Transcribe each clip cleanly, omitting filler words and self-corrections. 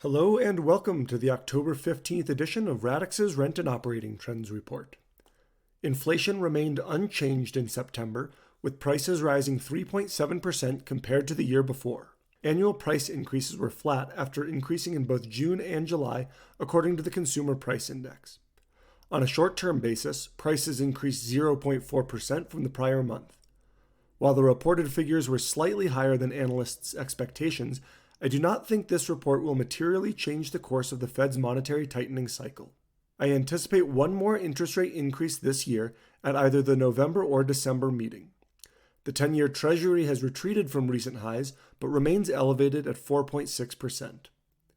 Hello and welcome to the October 15th edition of Radix's Rent and Operating Trends Report. Inflation remained unchanged in September, with prices rising 3.7% compared to the year before. Annual price increases were flat after increasing in both June and July, according to the Consumer Price Index. On a short-term basis, prices increased 0.4% from the prior month. While the reported figures were slightly higher than analysts' expectations, I do not think this report will materially change the course of the Fed's monetary tightening cycle. I anticipate one more interest rate increase this year at either the November or December meeting. The 10-year Treasury has retreated from recent highs, but remains elevated at 4.6%.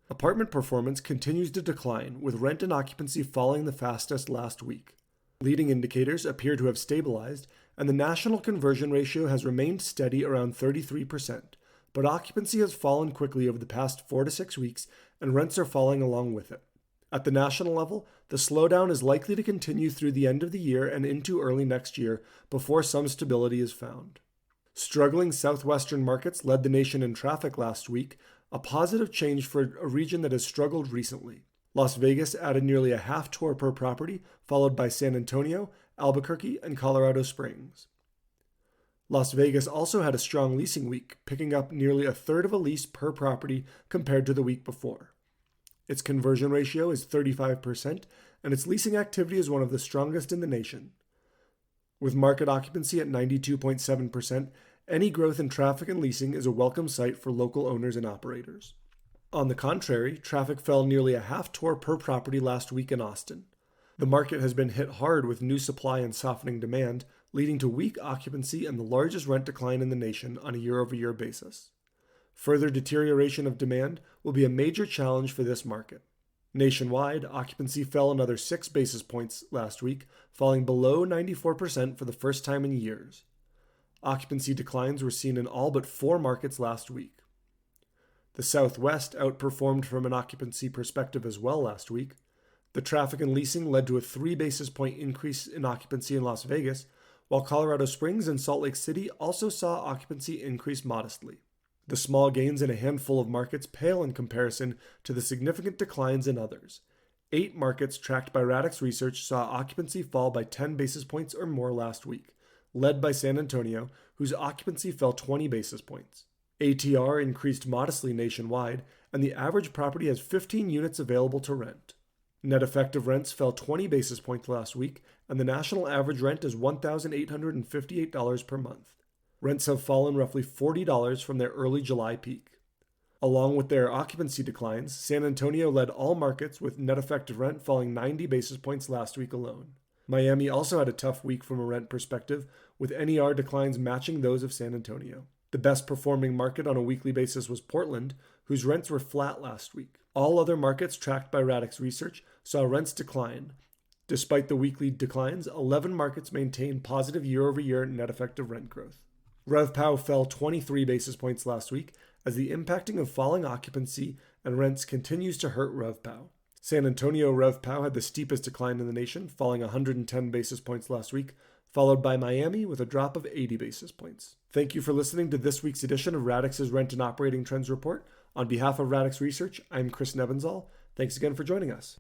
Apartment performance continues to decline, with rent and occupancy falling the fastest last week. Leading indicators appear to have stabilized, and the national conversion ratio has remained steady around 33%. But occupancy has fallen quickly over the past 4 to 6 weeks, and rents are falling along with it. At the national level, the slowdown is likely to continue through the end of the year and into early next year before some stability is found. Struggling southwestern markets led the nation in traffic last week, a positive change for a region that has struggled recently. Las Vegas added nearly a half tour per property, followed by San Antonio, Albuquerque, and Colorado Springs. Las Vegas also had a strong leasing week, picking up nearly a third of a lease per property compared to the week before. Its conversion ratio is 35%, and its leasing activity is one of the strongest in the nation. With market occupancy at 92.7%, any growth in traffic and leasing is a welcome sight for local owners and operators. On the contrary, traffic fell nearly a half tour per property last week in Austin. The market has been hit hard with new supply and softening demand, leading to weak occupancy and the largest rent decline in the nation on a year-over-year basis. Further deterioration of demand will be a major challenge for this market. Nationwide, occupancy fell another 6 basis points last week, falling below 94% for the first time in years. Occupancy declines were seen in all but 4 markets last week. The Southwest outperformed from an occupancy perspective as well last week. The traffic and leasing led to a 3 basis point increase in occupancy in Las Vegas, while Colorado Springs and Salt Lake City also saw occupancy increase modestly. The small gains in a handful of markets pale in comparison to the significant declines in others. 8 markets tracked by Radix Research saw occupancy fall by 10 basis points or more last week, led by San Antonio, whose occupancy fell 20 basis points. ATR increased modestly nationwide, and the average property has 15 units available to rent. Net effective rents fell 20 basis points last week, and the national average rent is $1,858 per month. Rents have fallen roughly $40 from their early July peak. Along with their occupancy declines, San Antonio led all markets with net effective rent falling 90 basis points last week alone. Miami also had a tough week from a rent perspective, with NER declines matching those of San Antonio. The best performing market on a weekly basis was Portland, whose rents were flat last week. All other markets tracked by Radix Research saw rents decline. Despite the weekly declines, 11 markets maintained positive year-over-year net effective rent growth. RevPAR fell 23 basis points last week as the impacting of falling occupancy and rents continues to hurt RevPAR. San Antonio RevPAR had the steepest decline in the nation, falling 110 basis points last week, followed by Miami with a drop of 80 basis points. Thank you for listening to this week's edition of Radix's Rent and Operating Trends Report. On behalf of Radix Research, I'm Chris Nebenzahl. Thanks again for joining us.